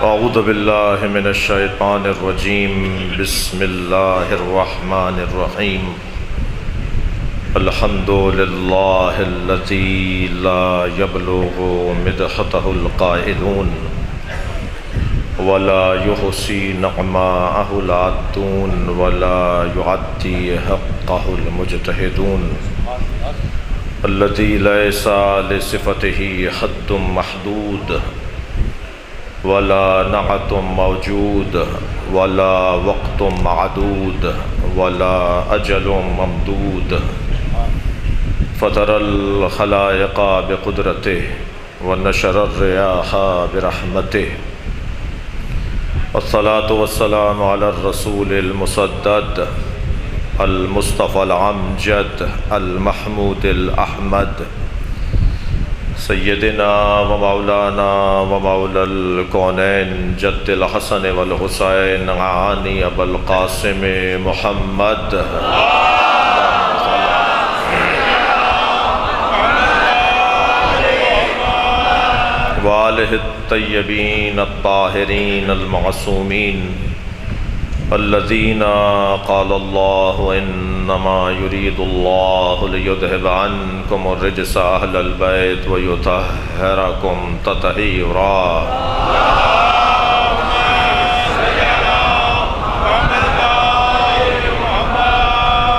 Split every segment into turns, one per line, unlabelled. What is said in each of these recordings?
اعوذ باللہ من الشیطان الرجیم بسم اللہ الرحمن الرحیم الحمد للہ الذی لا یبلغ مدحتہ القائلون ولا یحصی نعماءہ العادون ولا یعدی حقہ المجتہدون الذی لیس لصفتہ حد محدود ولا نعت موجود ولا وقت معدود ولا اجل ممدود فطر الخلائق بقدرته ونشر الرياح برحمته والصلاة والسلام على الرسول المسدد المصطفى العمجد المحمود الأحمد سیدنا و مولانا و مولا الکونین جد الحسن والحسین عانی ابو القاسم محمد وآلہ الطیبین الطاہرین المعصومین الذین قال اللہ انما یرید اللہ لیذہب عنکم الرجس اہل البیت ویطہرکم تطہیرا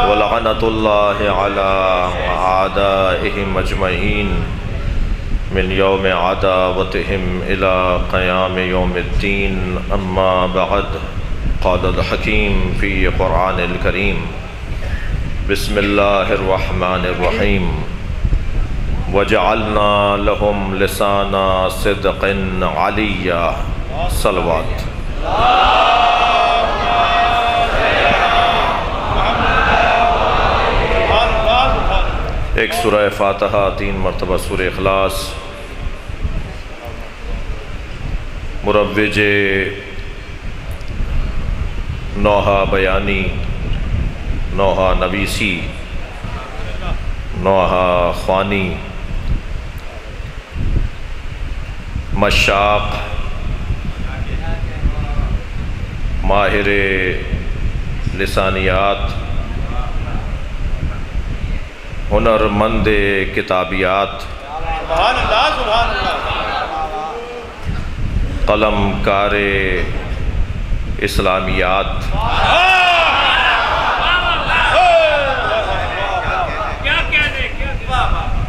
ولعنت اللہ علی اعدائہم اجمعین من یوم عداوتہم الى قیام یوم الدین اما بعد قال الحکیم فی قرآن الکریم بسم اللہ الرحمن الرحیم وجعلنا لهم لسان صدق علیا صلوات ایک سورہ فاتحہ 3 مرتبہ سورہ اخلاص مروج نوحہ بیانی نوحہ نویسی نوحہ خوانی مشاق ماہر لسانیات ہنرمند کتابیات قلم کار اسلامیات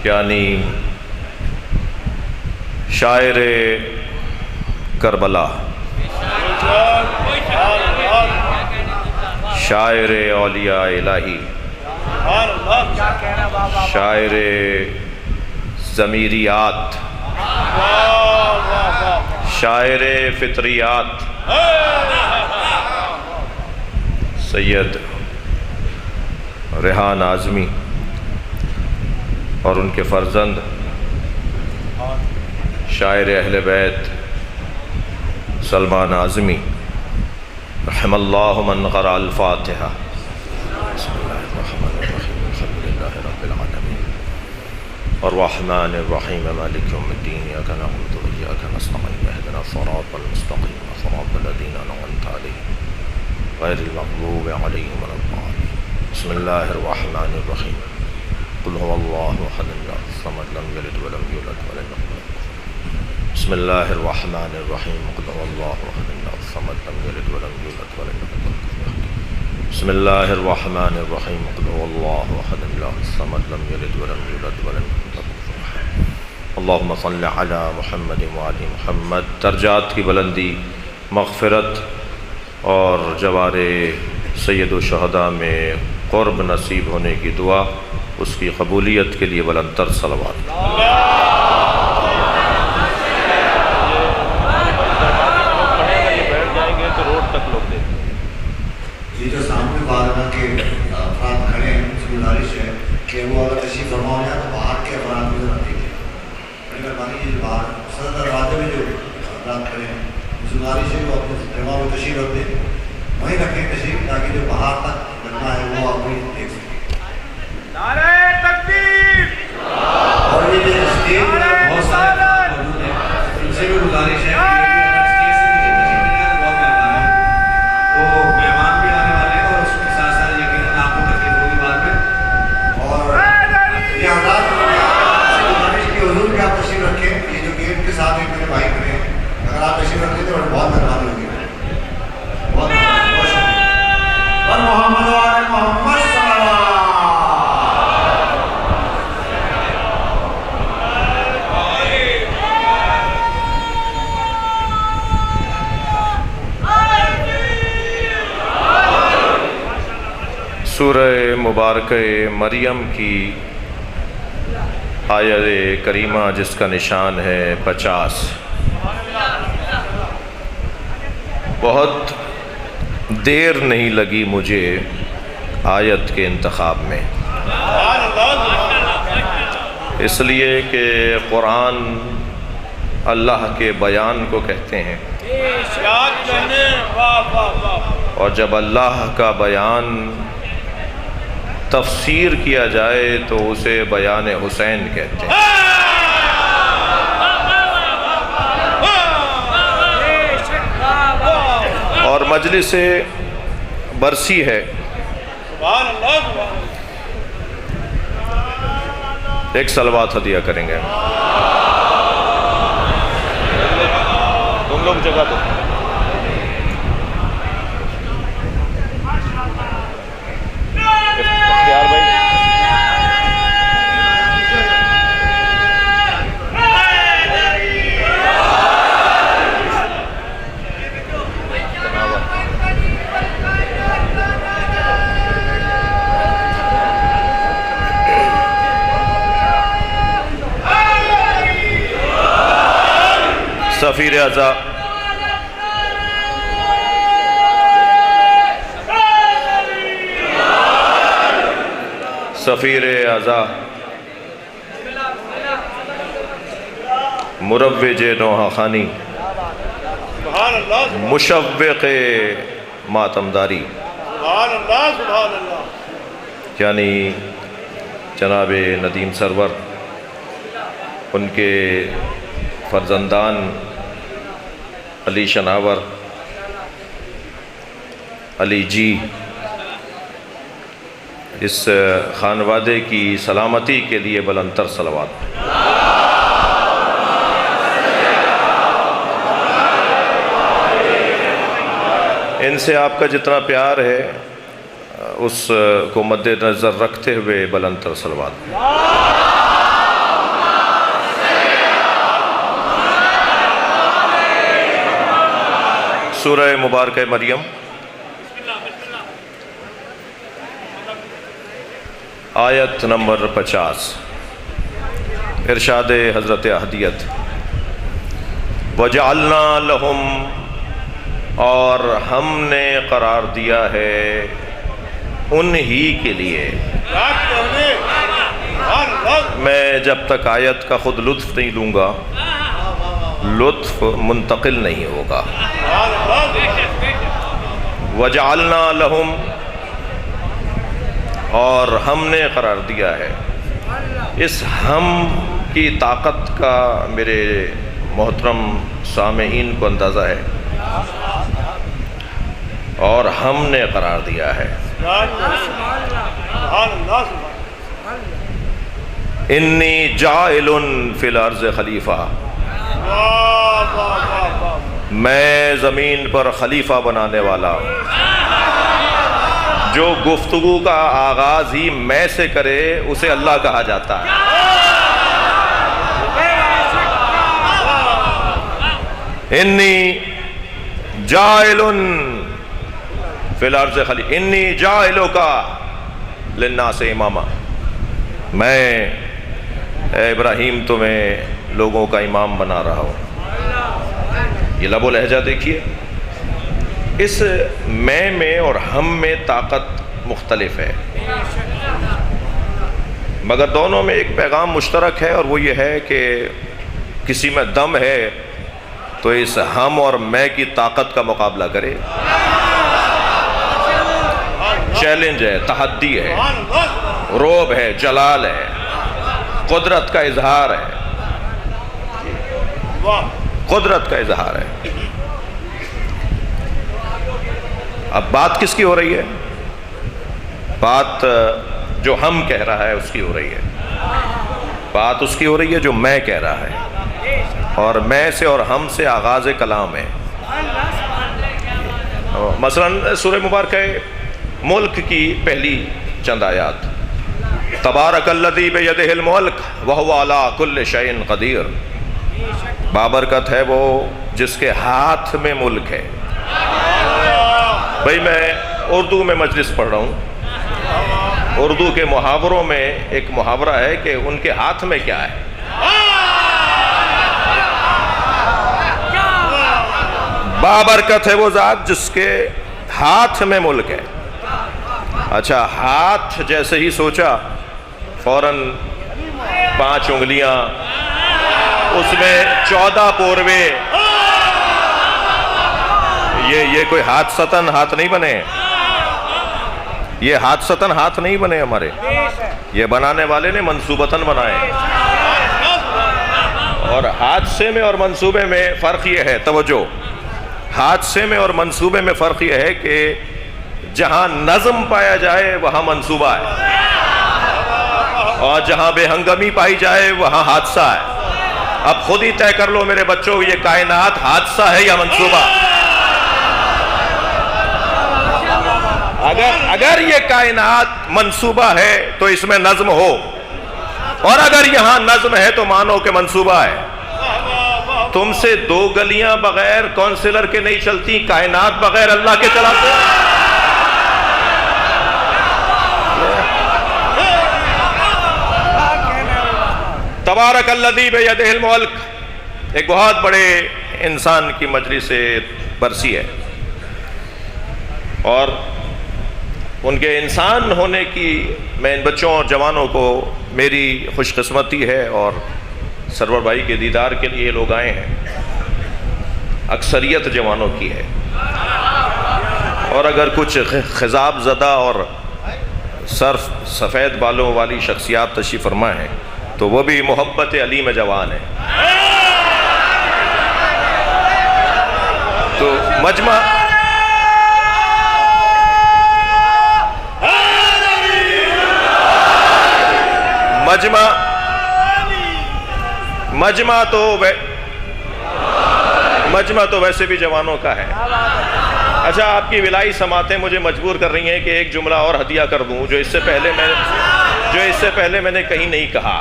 یعنی شاعر کربلا شاعر اولیاء الہی شاعر ضمیریات شاعر فطریات سید ریحان اعظمی اور ان کے فرزند شاعر اہل بیت سلمان اعظمی رحم اللہ من قرأ الفاتحہ بسم اللہ الرحمن الرحیم الحمد للہ رب العالمین الرحمن الرحیم مالک یوم الدین ایاک نعبد و ایاک نستعین اہدنا الصراط المستقیم صراط الذین انعمت علیہم غیر المغضوب علیہم ولا الضالین بسم اللہ الرحمن الرحیم قل هو اللہ احد اللہ الصمد لم یلد ولم یولد ولم یکن له کفوا احد بسم اللہ الرحمن الرحیم قل هو اللہ احد اللہ الصمد لم یلد ولم یولد ولم یکن له کفوا احد بسم اللہ الرحمن الرحیم قل هو اللہ احد اللہ الصمد لم یلد ولم یولد ولم یکن له کفوا احد اللہم صل علی محمد وآل محمد. درجات کی بلندی، مغفرت اور جوار سید الشہداء میں قرب نصیب ہونے کی دعا، اس کی قبولیت کے لیے بلند تر صلوات.
یہ جو سامنے بارگاہ کے افراد کھڑے ہیں، اس کی گزارش ہے کہ وہ اگر تشریف فرما ہو جائے تو باہر کے افراد بھی ذرا دیکھیں. بڑی مہربانی کی باہر صدر دروازے میں جو افراد کھڑے ہیں، اس کی گزارش ہے کہ وہ اپنے تہوار میں تشریف رکھ دیں، وہیں رکھیں تشریف، تاکہ جو باہر تک لگنا ہے وہ آپ وہیں دیکھ سکیں.
نعرہ تکبیر!
اور یہ جو اسٹیج پر بہت سارے موجود ہیں، ان سے بھی گزارش ہے کہ اسٹیج سے
سورہ مبارک مریم کی آیت کریمہ جس کا نشان ہے 50، بہت دیر نہیں لگی مجھے آیت کے انتخاب میں، اس لیے کہ قرآن اللہ کے بیان کو کہتے ہیں، اور جب اللہ کا بیان تفسیر کیا جائے تو اسے بیان حسین کہتے ہیں۔ اور مجلس برسی ہے، ایک صلوات ہدیہ کریں گے۔ تم لوگ جگہ دو۔ اختیار بھائی، سفیر اعظم سفیر اعظم مروج نوحہ خانی، مشوق ماتمداری، یعنی جناب ندیم سرور، ان کے فرزندان علی شناور، علی جی، اس خانوادے کی سلامتی کے لیے بلند تر صلوات۔ ان سے آپ کا جتنا پیار ہے اس کو مد نظر رکھتے ہوئے بلند تر صلوات۔ سورہ مبارکہ مریم آیت نمبر 50، ارشاد حضرت احدیت، وَجَعَلْنَا لَهُمْ، اور ہم نے قرار دیا ہے انہی کے لیے۔ میں جب تک آیت کا خود لطف نہیں لوں گا لطف منتقل نہیں ہوگا۔ وَجَعَلْنَا لَهُمْ، اور ہم نے قرار دیا ہے، اس ہم کی طاقت کا میرے محترم سامعین کو اندازہ ہے، اور ہم نے قرار دیا ہے انی جاعل فی الارض خلیفہ، میں زمین پر خلیفہ بنانے والا ہوں۔ جو گفتگو کا آغاز ہی میں سے کرے اسے اللہ کہا جاتا ہے۔ انی جاعل فی الارض خلیفہ، انی جاعلک للناس اماما، میں اے ابراہیم تمہیں لوگوں کا امام بنا رہا ہوں۔ یہ لب و لہجہ دیکھیے، اس میں اور ہم میں طاقت مختلف ہے، مگر دونوں میں ایک پیغام مشترک ہے، اور وہ یہ ہے کہ کسی میں دم ہے تو اس ہم اور میں کی طاقت کا مقابلہ کرے۔ چیلنج ہے، تحدی ہے، رعب ہے، جلال ہے، قدرت کا اظہار ہے، قدرت کا اظہار ہے۔ اب بات کس کی ہو رہی ہے؟ بات جو ہم کہہ رہا ہے اس کی ہو رہی ہے، بات اس کی ہو رہی ہے جو میں کہہ رہا ہے، اور میں سے اور ہم سے آغاز کلام ہے۔ مثلا سورہ مبارکہ ملک کی پہلی چند آیات، تبارک الذی بیدہ الملک وہو علی کل شیء قدیر، بابرکت ہے وہ جس کے ہاتھ میں ملک ہے۔ بھئی میں اردو میں مجلس پڑھ رہا ہوں، اردو کے محاوروں میں ایک محاورہ ہے کہ ان کے ہاتھ میں کیا ہے. بابرکت ہے وہ ذات جس کے ہاتھ میں ملک ہے. اچھا، ہاتھ جیسے ہی سوچا فوراً 5 انگلیاں، اس میں 14 پوروے. یہ کوئی حادثتاً ہاتھ نہیں بنے، یہ حادثتاً ہاتھ نہیں بنے ہمارے، یہ بنانے والے نے منصوبتاً بنائے. اور حادثے میں اور منصوبے میں فرق یہ ہے، توجہ، حادثے میں اور منصوبے میں فرق یہ ہے کہ جہاں نظم پایا جائے وہاں منصوبہ ہے، اور جہاں بے ہنگمی پائی جائے وہاں حادثہ ہے. اب خود ہی طے کر لو میرے بچوں، یہ کائنات حادثہ ہے یا منصوبہ؟ اگر یہ کائنات منصوبہ ہے تو اس میں نظم ہو، اور اگر یہاں نظم ہے تو مانو کہ منصوبہ ہے. تم سے 2 گلیاں بغیر کونسلر کے نہیں چلتی، کائنات بغیر اللہ کے چلاتے. تبارک الذی بیدہ الملک ایک بہت بڑے انسان کی مجلس برسی ہے، اور ان کے انسان ہونے کی میں ان بچوں اور جوانوں کو میری خوش قسمتی ہے، اور سرور بھائی کے دیدار کے لیے لوگ آئے ہیں. اکثریت جوانوں کی ہے، اور اگر کچھ خضاب زدہ اور صرف سفید بالوں والی شخصیات تشریف فرما ہیں تو وہ بھی محبت علی میں جوان ہیں. تو مجمع تو ویسے بھی جوانوں کا ہے. اچھا، آپ کی ولائی سماعتیں مجھے مجبور کر رہی ہیں کہ ایک جملہ اور ہدیہ کر دوں جو اس سے پہلے میں نے کہیں نہیں کہا،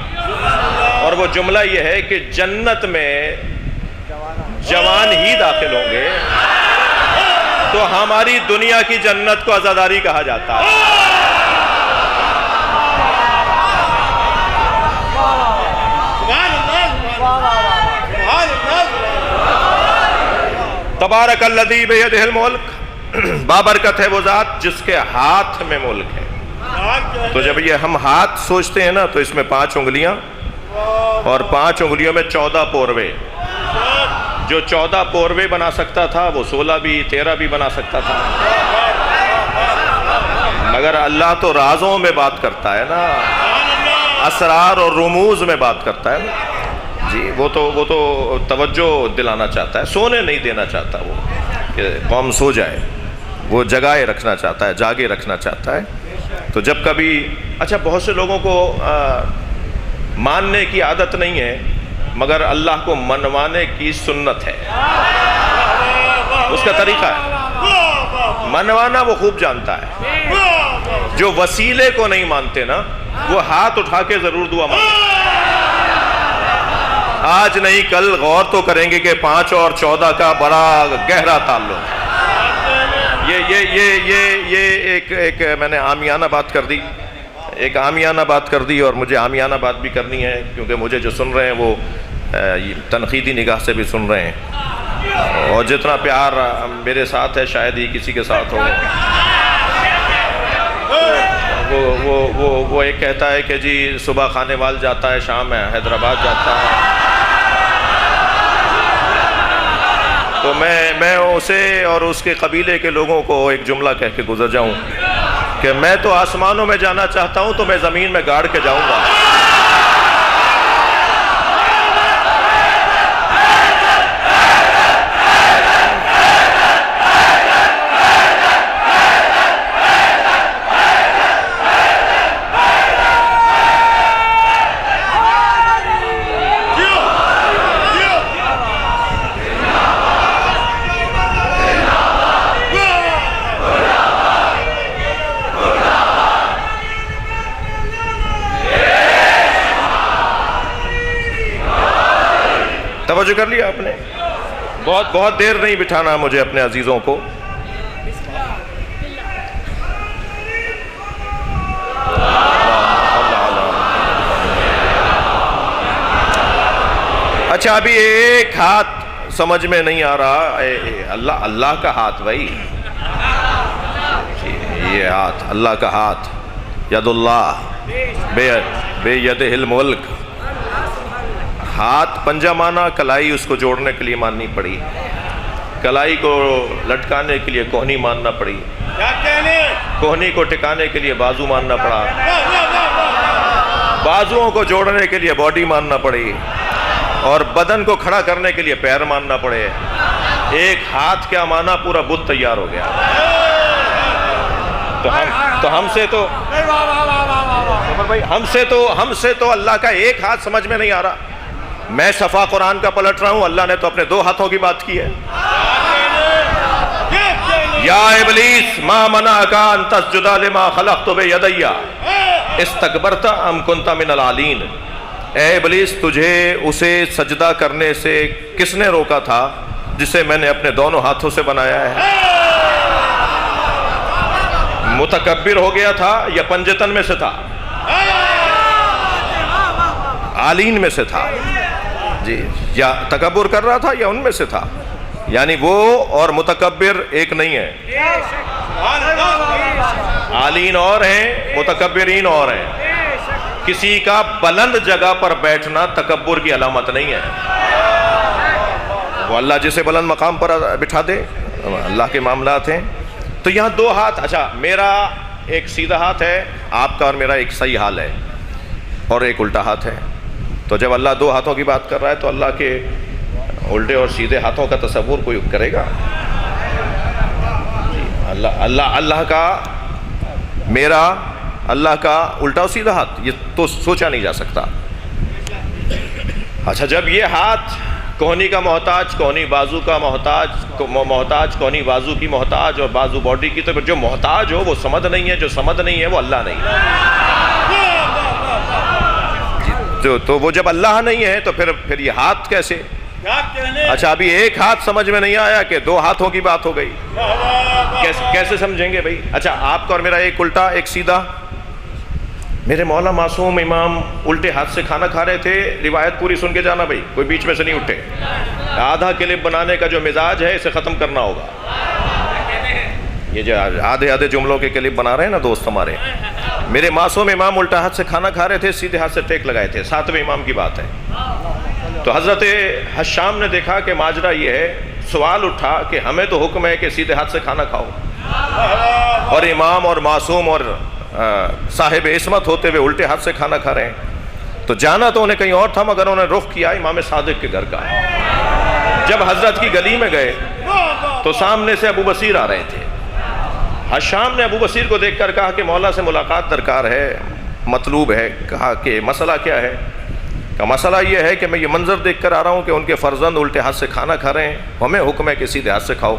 اور وہ جملہ یہ ہے کہ جنت میں جوان ہی داخل ہوں گے، تو ہماری دنیا کی جنت کو عزاداری کہا جاتا ہے. تبارک الذی بیدہ الملک، بابرکت ہے وہ ذات جس کے ہاتھ میں ملک ہے. تو جب یہ ہم ہاتھ سوچتے ہیں نا تو اس میں 5 انگلیاں، اور 5 انگلیوں میں 14 پوروے. جو 14 پوروے بنا سکتا تھا وہ 16 بھی 13 بھی بنا سکتا تھا، مگر اللہ تو رازوں میں بات کرتا ہے نا، اسرار اور رموز میں بات کرتا ہے نا. جی، وہ تو توجہ دلانا چاہتا ہے، سونے نہیں دینا چاہتا وہ کہ قوم سو جائے، وہ جگائے رکھنا چاہتا ہے، جاگے رکھنا چاہتا ہے. تو جب کبھی، اچھا، بہت سے لوگوں کو ماننے کی عادت نہیں ہے، مگر اللہ کو منوانے کی سنت ہے، اس کا طریقہ ہے. منوانا وہ خوب جانتا ہے. جو وسیلے کو نہیں مانتے نا، وہ ہاتھ اٹھا کے ضرور دعا مانگتے. آج نہیں کل غور تو کریں گے کہ 5 اور 14 کا بڑا گہرا تعلق. یہ ایک میں نے عامیانہ بات کر دی، اور مجھے عامیانہ بات بھی کرنی ہے، کیونکہ مجھے جو سن رہے ہیں وہ تنقیدی نگاہ سے بھی سن رہے ہیں، اور جتنا پیار میرے ساتھ ہے شاید ہی کسی کے ساتھ ہو. وہ ایک کہتا ہے کہ جی صبح کھانے وال جاتا ہے، شام میں حیدرآباد جاتا ہے. تو میں اسے اور اس کے قبیلے کے لوگوں کو ایک جملہ کہہ کے گزر جاؤں کہ میں تو آسمانوں میں جانا چاہتا ہوں تو میں زمین میں گاڑ کے جاؤں گا. توجہ کر لیا آپ نے؟ بہت دیر نہیں بٹھانا مجھے اپنے عزیزوں کو. اچھا ابھی ایک ہاتھ سمجھ میں نہیں آ رہا. اللہ کا ہاتھ بھائی, یہ ہاتھ اللہ کا ہاتھ, ید اللہ بے ید الملک. ہاتھ پنجہ مانا, کلائی اس کو جوڑنے کے لیے ماننی پڑی, کلائی کو لٹکانے کے لیے کوہنی ماننا پڑی, کوہنی کو ٹکانے کے لیے بازو ماننا پڑا, بازوؤں کو جوڑنے کے لیے باڈی ماننا پڑی, اور بدن کو کھڑا کرنے کے لیے پیر ماننا پڑے. ایک ہاتھ کیا مانا, پورا بت تیار ہو گیا. ہم سے تو اللہ کا ایک ہاتھ سمجھ میں نہیں آ رہا. میں صفحہ قرآن کا پلٹ رہا ہوں, اللہ نے تو اپنے 2 ہاتھوں کی بات کی ہے. یا ابلیس ما منعک ان تسجد لما خلقت بیدی استکبرت ام کنت من العالین. اے ابلیس, تجھے اسے سجدہ کرنے سے کس نے روکا تھا جسے میں نے اپنے دونوں ہاتھوں سے بنایا ہے؟ متکبر ہو گیا تھا یا پنجتن میں سے تھا؟ عالین میں سے تھا جی, یا تکبر کر رہا تھا یا ان میں سے تھا؟ یعنی وہ اور متکبر ایک نہیں ہے. عالین اور ہیں, متکبرین اور ہیں. کسی کا بلند جگہ پر بیٹھنا تکبر کی علامت نہیں ہے. وہ اللہ جسے بلند مقام پر بٹھا دے, اللہ کے معاملات ہیں. تو یہاں 2 ہاتھ, اچھا میرا ایک سیدھا ہاتھ ہے, آپ کا اور میرا ایک صحیح حال ہے, اور ایک الٹا ہاتھ ہے. تو جب اللہ 2 ہاتھوں کی بات کر رہا ہے تو اللہ کے الٹے اور سیدھے ہاتھوں کا تصور کوئی کرے گا؟ اللہ کا, میرا, اللہ کا الٹا اور سیدھا ہاتھ, یہ تو سوچا نہیں جا سکتا. اچھا جب یہ ہاتھ کوہنی کا محتاج, کوہنی بازو کا محتاج, کوہنی بازو کی محتاج اور بازو باڈی کی, تو جو محتاج ہو وہ سمد نہیں ہے, جو سمد نہیں ہے وہ اللہ نہیں ہے. تو وہ جب اللہ نہیں ہے تو پھر یہ ہاتھ کیسے؟ اچھا ابھی ایک ہاتھ سمجھ میں نہیں آیا کہ 2 ہاتھوں کی بات ہو گئی, کیسے سمجھیں گے بھائی؟ اچھا آپ کا اور میرا ایک الٹا ایک سیدھا. میرے مولا معصوم امام الٹے ہاتھ سے کھانا کھا رہے تھے, روایت پوری سن کے جانا بھائی, کوئی بیچ میں سے نہیں اٹھے. آدھا کلپ بنانے کا جو مزاج ہے اسے ختم کرنا ہوگا. یہ جو آدھے جملوں کے کلپ بنا رہے ہیں نا دوست ہمارے, میرے معصوم امام الٹا ہاتھ سے کھانا کھا رہے تھے, سیدھے ہاتھ سے ٹیک لگائے تھے, 7ویں امام کی بات ہے. تو حضرت حشام نے دیکھا کہ ماجرا یہ ہے, سوال اٹھا کہ ہمیں تو حکم ہے کہ سیدھے ہاتھ سے کھانا کھاؤ, اور امام اور معصوم اور صاحب عصمت ہوتے ہوئے الٹے ہاتھ سے کھانا کھا رہے ہیں. تو جانا تو انہیں کہیں اور تھا, مگر انہوں نے رخ کیا امام صادق کے گھر کا. جب حضرت کی گلی میں گئے تو سامنے سے ابو بصیر آ رہے تھے. حشام نے ابو بصیر کو دیکھ کر کہا کہ مولا سے ملاقات درکار ہے, مطلوب ہے. کہا کہ مسئلہ کیا ہے؟ کہ مسئلہ یہ ہے کہ میں یہ منظر دیکھ کر آ رہا ہوں کہ ان کے فرزند الٹے ہاتھ سے کھانا کھا رہے ہیں, ہمیں حکم ہے کہ سیدھے ہاتھ سے کھاؤ.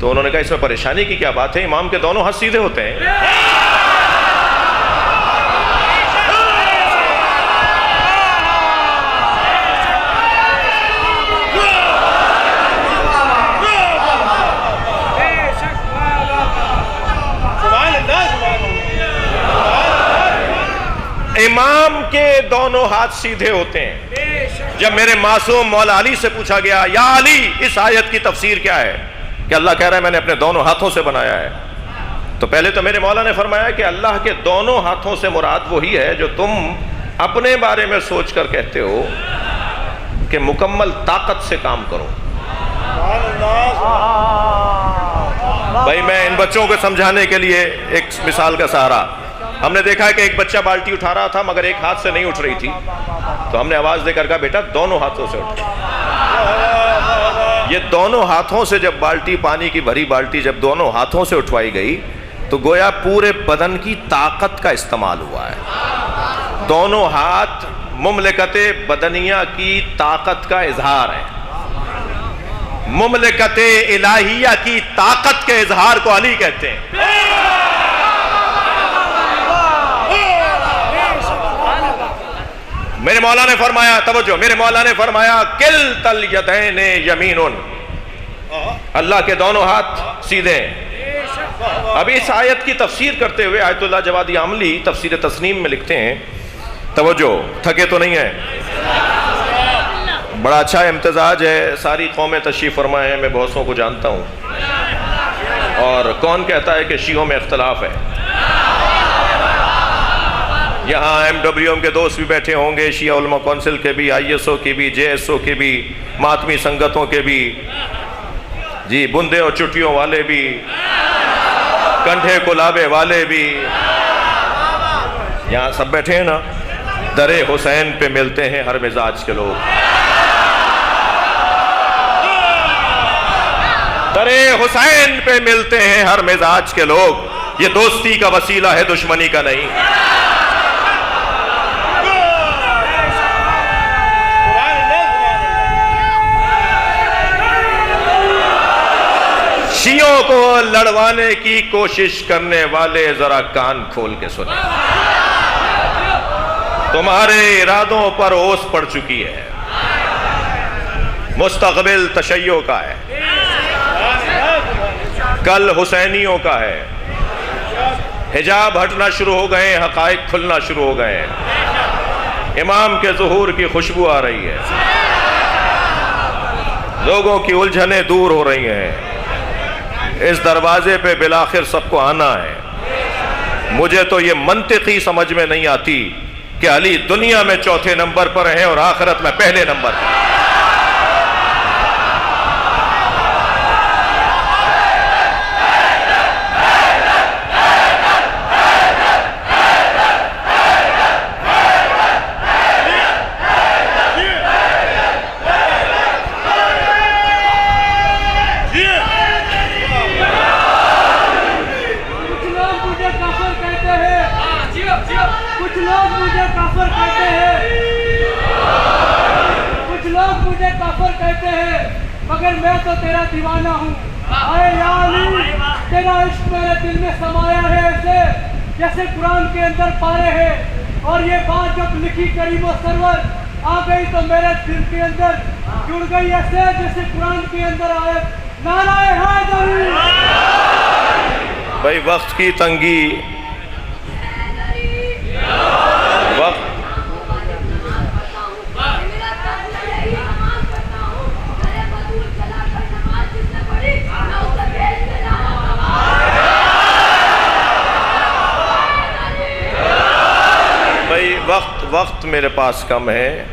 تو انہوں نے کہا اس میں پریشانی کی کیا بات ہے, امام کے دونوں ہاتھ سیدھے ہوتے ہیں. امام کے دونوں ہاتھ سیدھے ہوتے ہیں. جب میرے معصوم مولا علی سے پوچھا گیا, یا علی اس آیت کی تفسیر کیا ہے, کہ اللہ کہہ رہا ہے میں نے اپنے دونوں ہاتھوں سے بنایا ہے, تو پہلے تو میرے مولا نے فرمایا کہ اللہ کے دونوں ہاتھوں سے مراد وہی ہے جو تم اپنے بارے میں سوچ کر کہتے ہو کہ مکمل طاقت سے کام کرو. بھائی میں ان بچوں کو سمجھانے کے لیے ایک مثال کا سہارا, ہم نے دیکھا ہے کہ ایک بچہ بالٹی اٹھا رہا تھا مگر ایک ہاتھ سے نہیں اٹھ رہی تھی, تو ہم نے آواز دے کر کہا بیٹا دونوں ہاتھوں سے اٹھ. یہ دونوں ہاتھوں سے جب بالٹی, پانی کی بھری بالٹی جب دونوں ہاتھوں سے اٹھوائی گئی تو گویا پورے بدن کی طاقت کا استعمال ہوا ہے. دونوں ہاتھ مملکت بدنیہ کی طاقت کا اظہار ہے. مملکت الہیہ کی طاقت کے اظہار کو علی کہتے ہیں. میرے مولا نے فرمایا, توجہ, میرے مولا نے فرمایا کلتا الیدین یمین, اللہ کے دونوں ہاتھ سیدھے ہیں. اب اس آیت کی تفسیر کرتے ہوئے آیت اللہ جوادی عاملی تفسیر تسنیم میں لکھتے ہیں, توجہ تھکے تو نہیں ہیں, بڑا اچھا امتزاج ہے، ساری قومیں تشریف فرمائے ہیں، میں بہت سو کو جانتا ہوں، اور کون کہتا ہے کہ شیعوں میں اختلاف ہے؟ یہاں MWM کے دوست بھی بیٹھے ہوں گے، شیعہ علماء کونسل کے بھی، ISO کی بھی، JSO کی بھی، ماتمی سنگتوں کے بھی، جی بندے اور چٹیوں والے بھی، کنڈھے کلابے والے بھی، یہاں سب بیٹھے ہیں نا۔ در حسین پہ ملتے ہیں ہر مزاج کے لوگ، در حسین پہ ملتے ہیں ہر مزاج کے لوگ، یہ دوستی کا وسیلہ ہے، دشمنی کا نہیں۔ شیعوں کو لڑوانے کی کوشش کرنے والے ذرا کان کھول کے سنیں، تمہارے ارادوں پر اوس پڑ چکی ہے، مستقبل تشیع کا ہے، کل حسینیوں کا ہے، حجاب ہٹنا شروع ہو گئے ہیں، حقائق کھلنا شروع ہو گئے ہیں، امام کے ظہور کی خوشبو آ رہی ہے، لوگوں کی الجھنیں دور ہو رہی ہیں، اس دروازے پہ بالآخر سب کو آنا ہے۔ مجھے تو یہ منطقی سمجھ میں نہیں آتی کہ علی دنیا میں چوتھے نمبر پر ہیں اور آخرت میں پہلے نمبر پر۔
کچھ لوگ مجھے کافر کہتے ہیں مگر میں تو تیرا دیوانہ ہوں۔ اے یا علی، تیرا عشق میرے دل میں سمایا ہے ایسے جیسے قرآن کے اندر پارے ہے، اور یہ بات جب لکھی کریم و سرور آ گئی تو میرے دل کے اندر جڑ گئی ایسے جیسے قرآن کے اندر آئے نعرہ حیدری۔
بھائی وقت کی تنگی، وقت وقت میرے پاس کم ہے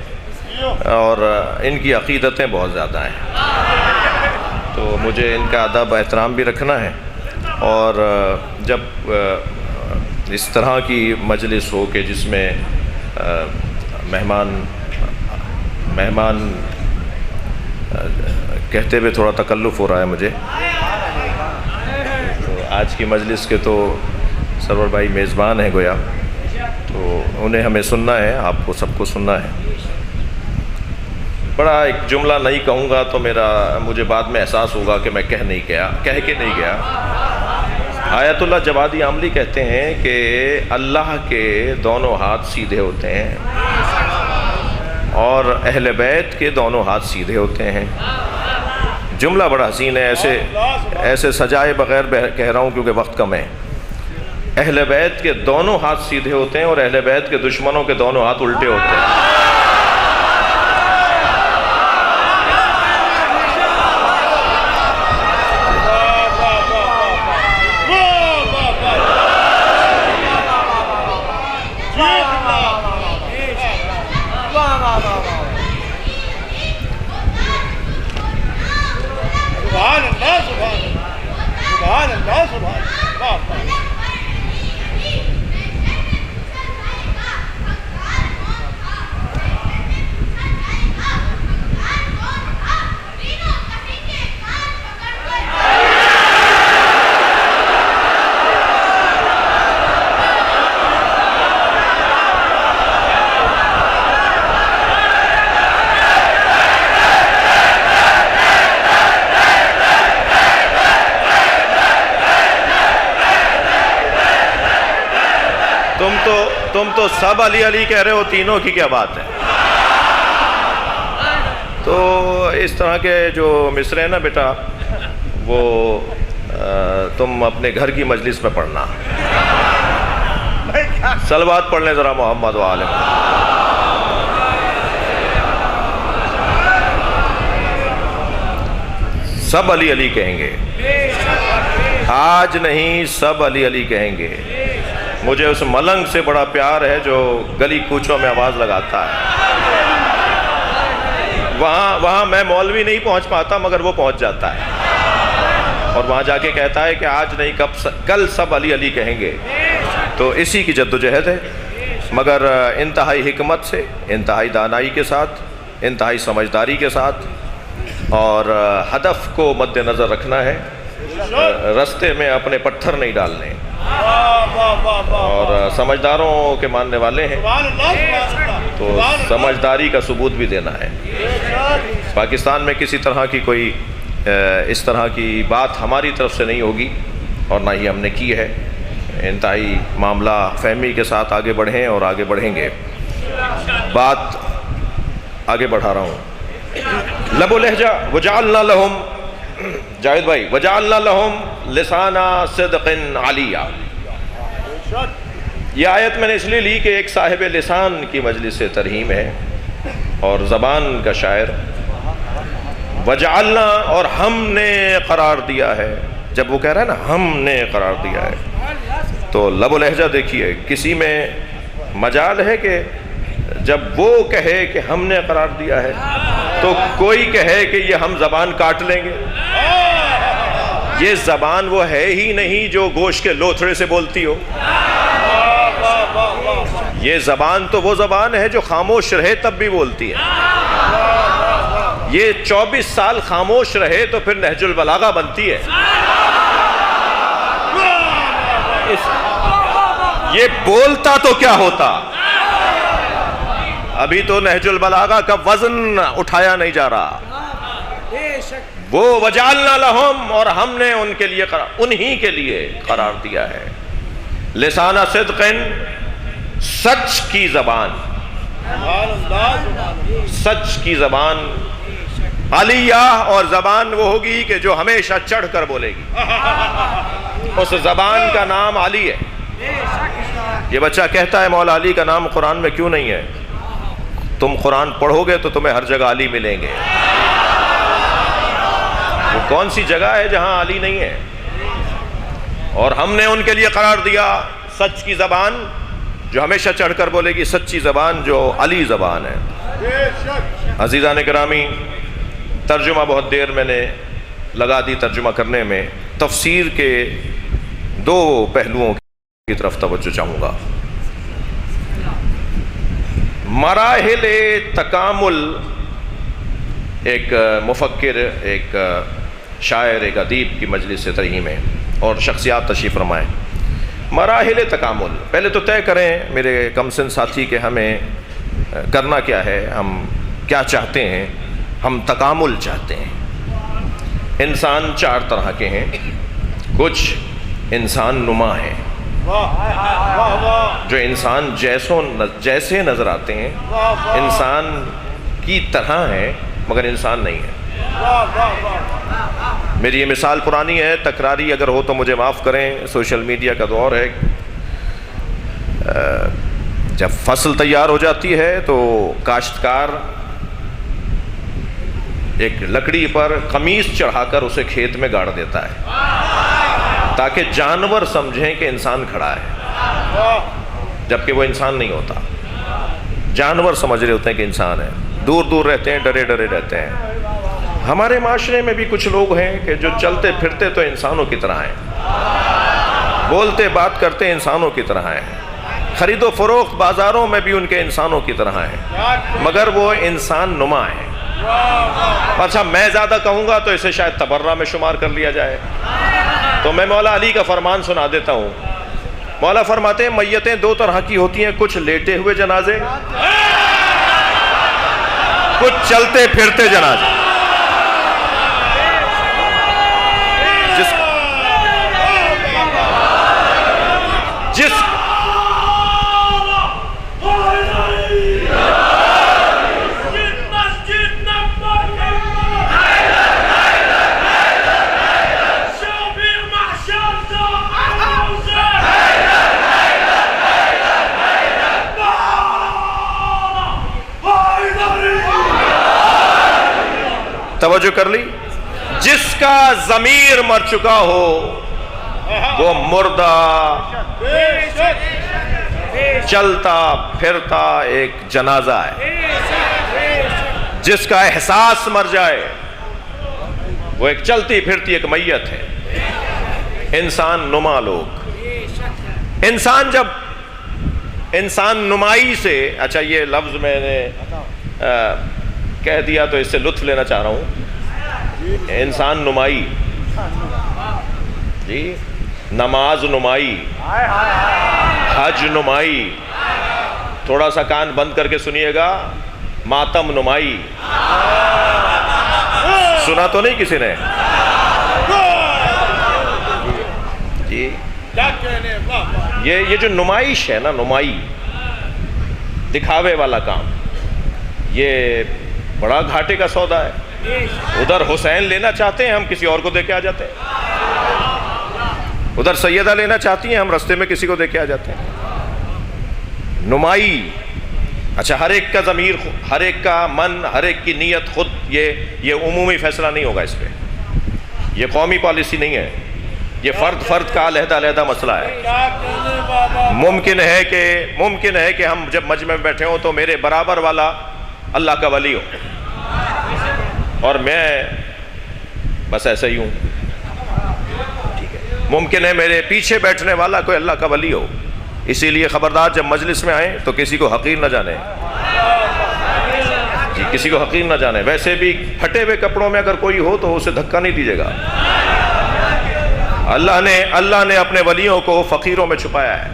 اور ان کی عقیدتیں بہت زیادہ ہیں، تو مجھے ان کا ادب احترام بھی رکھنا ہے، اور جب اس طرح کی مجلس ہو کہ جس میں مہمان کہتے ہوئے تھوڑا تکلف ہو رہا ہے مجھے، تو آج کی مجلس کے تو سرور بھائی میزبان ہیں گویا، تو انہیں ہمیں سننا ہے، آپ کو سب کو سننا ہے۔ بڑا ایک جملہ نہیں کہوں گا تو مجھے بعد میں احساس ہوگا کہ میں کہہ کے نہیں گیا۔ آیت اللہ جوادی عاملی کہتے ہیں کہ اللہ کے دونوں ہاتھ سیدھے ہوتے ہیں اور اہل بیت کے دونوں ہاتھ سیدھے ہوتے ہیں۔ جملہ بڑا حسین ہے، ایسے سجائے بغیر کہہ رہا ہوں کیونکہ وقت کم ہے۔ اہل بیت کے دونوں ہاتھ سیدھے ہوتے ہیں اور اہل بیت کے دشمنوں کے دونوں ہاتھ الٹے ہوتے ہیں۔ تم تو سب علی علی کہہ رہے ہو، تینوں کی کیا بات ہے؟ تو اس طرح کے جو مصرے ہیں نا بیٹا، وہ تم اپنے گھر کی مجلس میں پڑھنا۔ صلوات پڑھ لیں ذرا محمد و آل محمد۔ سب علی علی کہیں گے، آج نہیں سب علی علی کہیں گے۔ مجھے اس ملنگ سے بڑا پیار ہے جو گلی کوچوں میں آواز لگاتا ہے، وہاں میں مولوی نہیں پہنچ پاتا مگر وہ پہنچ جاتا ہے، اور وہاں جا کے کہتا ہے کہ آج نہیں کل سب علی علی کہیں گے۔ تو اسی کی جدوجہد ہے، مگر انتہائی حکمت سے، انتہائی دانائی کے ساتھ، انتہائی سمجھداری کے ساتھ، اور ہدف کو مد نظر رکھنا ہے، رستے میں اپنے پتھر نہیں ڈالنے، اور سمجھداروں کے ماننے والے ہیں تو سمجھداری کا ثبوت بھی دینا ہے۔ پاکستان میں کسی طرح کی کوئی اس طرح کی بات ہماری طرف سے نہیں ہوگی، اور نہ ہی ہم نے کی ہے۔ انتہائی معاملہ فہمی کے ساتھ آگے بڑھیں اور آگے بڑھیں گے۔ بات آگے بڑھا رہا ہوں۔ لب و لہجہ وجعلنا لہم، جاوید بھائی، وجعلنا لہم لسانا صدق علیہ۔ یہ آیت میں نے اس لیے لی کہ ایک صاحب لسان کی مجلس سے ترہیم ہے اور زبان کا شاعر۔ وجعلنا، اور ہم نے قرار دیا ہے، جب وہ کہہ رہا ہے نا ہم نے قرار دیا ہے، تو لب و لہجہ دیکھیے، کسی میں مجال ہے کہ جب وہ کہے کہ ہم نے قرار دیا ہے تو کوئی کہے کہ یہ ہم زبان کاٹ لیں گے؟ یہ زبان وہ ہے ہی نہیں جو گوشت کے لوتھڑے سے بولتی ہو، یہ زبان تو وہ زبان ہے جو خاموش رہے تب بھی بولتی ہے۔ یہ 24 سال خاموش رہے تو پھر نہج البلاغہ بنتی ہے۔ یہ بولتا تو کیا ہوتا؟ ابھی تو نہج البلاغہ کا وزن اٹھایا نہیں جا رہا۔ وہ وجعلنا لہم، اور ہم نے ان کے لیے انہی کے لیے قرار دیا ہے، لسانہ صدق، سچ کی زبان، سچ کی زبان، علیہ، اور زبان وہ ہوگی کہ جو ہمیشہ چڑھ کر بولے گی، اس زبان کا نام علی ہے۔ یہ بچہ کہتا ہے مولا علی کا نام قرآن میں کیوں نہیں ہے؟ تم قرآن پڑھو گے تو تمہیں ہر جگہ علی ملیں گے۔ وہ کون سی جگہ ہے جہاں علی نہیں ہے؟ اور ہم نے ان کے لیے قرار دیا سچ کی زبان جو ہمیشہ چڑھ کر بولے گی، سچی زبان جو علی زبان ہے۔ عزیزان گرامی، ترجمہ بہت دیر میں نے لگا دی ترجمہ کرنے میں، تفسیر کے دو پہلوؤں کی طرف توجہ چاہوں گا۔ مراحل تکامل، ایک مفکر، ایک شاعر، ایک ادیب کی مجلس سے ترہیم ہے اور شخصیات تشریف فرمائیں۔ مراحل تکامل، پہلے تو طے کریں میرے کم سن ساتھی کہ ہمیں کرنا کیا ہے، ہم کیا چاہتے ہیں۔ ہم تکامل چاہتے ہیں۔ انسان چار طرح کے ہیں، کچھ انسان نما ہیں جو انسان جیسے نظر آتے ہیں، انسان کی طرح ہیں مگر انسان نہیں ہے۔ میری یہ مثال پرانی ہے، تکراری اگر ہو تو مجھے معاف کریں، سوشل میڈیا کا دور ہے۔ جب فصل تیار ہو جاتی ہے تو کاشتکار ایک لکڑی پر قمیص چڑھا کر اسے کھیت میں گاڑ دیتا ہے تاکہ جانور سمجھیں کہ انسان کھڑا ہے، جبکہ وہ انسان نہیں ہوتا۔ جانور سمجھ رہے ہوتے ہیں کہ انسان ہے، دور دور رہتے ہیں، ڈرے ڈرے رہتے ہیں۔ ہمارے معاشرے میں بھی کچھ لوگ ہیں کہ جو چلتے پھرتے تو انسانوں کی طرح ہیں، بولتے بات کرتے انسانوں کی طرح ہیں، خرید و فروخت بازاروں میں بھی ان کے انسانوں کی طرح ہیں، مگر وہ انسان نما ہیں۔ اچھا، میں زیادہ کہوں گا تو اسے شاید تبرہ میں شمار کر لیا جائے، تو میں مولا علی کا فرمان سنا دیتا ہوں۔ مولا فرماتے ہیں میتیں دو طرح کی ہوتی ہیں، کچھ لیٹے ہوئے جنازے، کچھ چلتے پھرتے جنازے۔ جس توجہ کر لی، جس کا ضمیر مر چکا ہو وہ مردہ چلتا پھرتا ایک جنازہ ہے. جس کا احساس مر جائے وہ ایک چلتی پھرتی ایک میت ہے. انسان نما لوگ، انسان جب انسان نمائی سے، اچھا یہ لفظ میں نے کہہ دیا تو اس سے لطف لینا چاہ رہا ہوں. انسان نمائی، جی نماز نمائی، حج نمائی، تھوڑا سا کان بند کر کے سنیے گا، ماتم نمائی. سنا تو نہیں کسی نے؟ جی یہ جو نمائش ہے نا، نمائی، دکھاوے والا کام، یہ بڑا گھاٹے کا سودا ہے. ادھر حسین لینا چاہتے ہیں، ہم کسی اور کو دے کے آ جاتے ہیں. ادھر سیدہ لینا چاہتی ہیں، ہم رستے میں کسی کو دے کے آ جاتے ہیں. نمائی. اچھا ہر ایک کا ضمیر، ہر ایک کا من، ہر ایک کی نیت خود، یہ عمومی فیصلہ نہیں ہوگا اس پہ. یہ قومی پالیسی نہیں ہے، یہ فرد کا علیحدہ علیحدہ مسئلہ ہے. ممکن ہے کہ ہم جب مجمع میں بیٹھے ہوں تو میرے برابر والا اللہ کا ولی ہو اور میں بس ایسا ہی ہوں. ٹھیک ہے. ممکن ہے میرے پیچھے بیٹھنے والا کوئی اللہ کا ولی ہو. اسی لیے خبردار جب مجلس میں آئیں تو کسی کو حقیر نہ جانے. جی کسی کو حقیر نہ جانے. ویسے بھی پھٹے ہوئے کپڑوں میں اگر کوئی ہو تو اسے دھکا نہیں دیجیے گا. اللہ نے اپنے ولیوں کو فقیروں میں چھپایا ہے.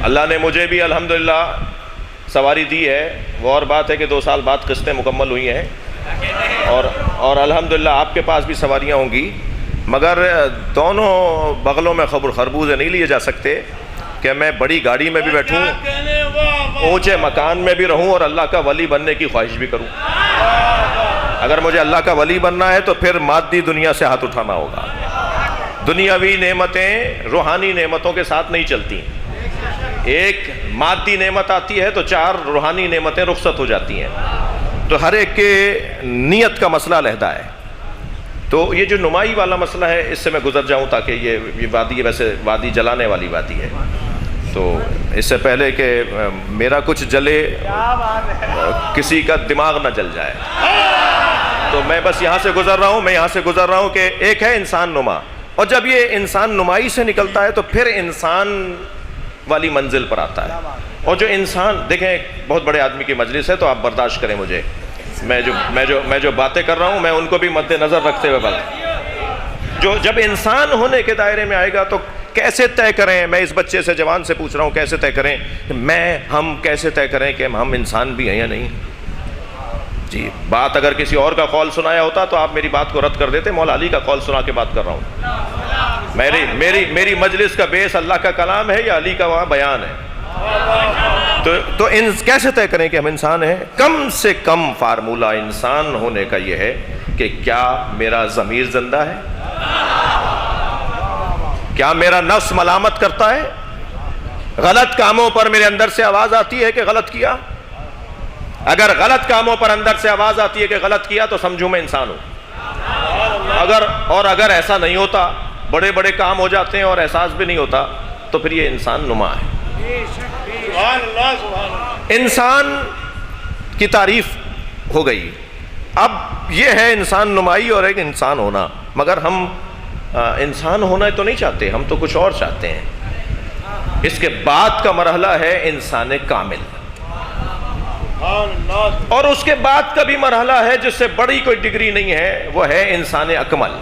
اللہ نے مجھے بھی الحمدللہ سواری دی ہے. وہ اور بات ہے کہ 2 سال بعد قسطیں مکمل ہوئی ہیں اور الحمدللہ آپ کے پاس بھی سواریاں ہوں گی، مگر دونوں بغلوں میں خربوزے نہیں لیے جا سکتے کہ میں بڑی گاڑی میں بھی بیٹھوں، اونچے مکان میں بھی رہوں اور اللہ کا ولی بننے کی خواہش بھی کروں. اگر مجھے اللہ کا ولی بننا ہے تو پھر مادی دنیا سے ہاتھ اٹھانا ہوگا. دنیاوی نعمتیں روحانی نعمتوں کے ساتھ نہیں چلتی. ایک مادی نعمت آتی ہے تو 4 روحانی نعمتیں رخصت ہو جاتی ہیں. تو ہر ایک کے نیت کا مسئلہ علیحدہ ہے. تو یہ جو نمائی والا مسئلہ ہے اس سے میں گزر جاؤں تاکہ یہ وادی، ویسے وادی جلانے والی وادی ہے. تو اس سے پہلے کہ میرا کچھ جلے، کسی کا دماغ نہ جل جائے، تو میں بس یہاں سے گزر رہا ہوں کہ ایک ہے انسان نما، اور جب یہ انسان نمائی سے نکلتا ہے تو پھر انسان والی منزل پر آتا ہے. اور جو انسان، دیکھیں بہت بڑے آدمی کی مجلس ہے تو آپ برداشت کریں مجھے، میں جو باتیں کر رہا ہوں میں ان کو بھی مد نظر رکھتے ہوئے بات. جو جب انسان ہونے کے دائرے میں آئے گا تو کیسے طے کریں، میں اس بچے سے جوان سے پوچھ رہا ہوں کیسے طے کریں کہ ہم کیسے طے کریں کہ ہم انسان بھی ہیں یا نہیں. جی بات اگر کسی اور کا قول سنایا ہوتا تو آپ میری بات کو رد کر دیتے. مولا علی کا قول سنا کے بات کر رہا ہوں. میری مجلس کا بیس اللہ کا کلام ہے یا علی کا وہاں بیان ہے. تو کیسے طے کریں کہ ہم انسان ہیں؟ کم سے کم فارمولہ انسان ہونے کا یہ ہے کہ کیا میرا ضمیر زندہ ہے؟ کیا میرا نفس ملامت کرتا ہے؟ غلط کاموں پر میرے اندر سے آواز آتی ہے کہ غلط کیا؟ اگر غلط کاموں پر اندر سے آواز آتی ہے کہ غلط کیا تو سمجھوں میں انسان ہوں. اگر ایسا نہیں ہوتا، بڑے بڑے کام ہو جاتے ہیں اور احساس بھی نہیں ہوتا، تو پھر یہ انسان نما ہے. انسان کی تعریف ہو گئی. اب یہ ہے انسان نمائی اور ایک انسان ہونا. مگر ہم انسان ہونا تو نہیں چاہتے، ہم تو کچھ اور چاہتے ہیں. اس کے بعد کا مرحلہ ہے انسان کامل، اور اس کے بعد کا بھی مرحلہ ہے جس سے بڑی کوئی ڈگری نہیں ہے، وہ ہے انسان اکمل.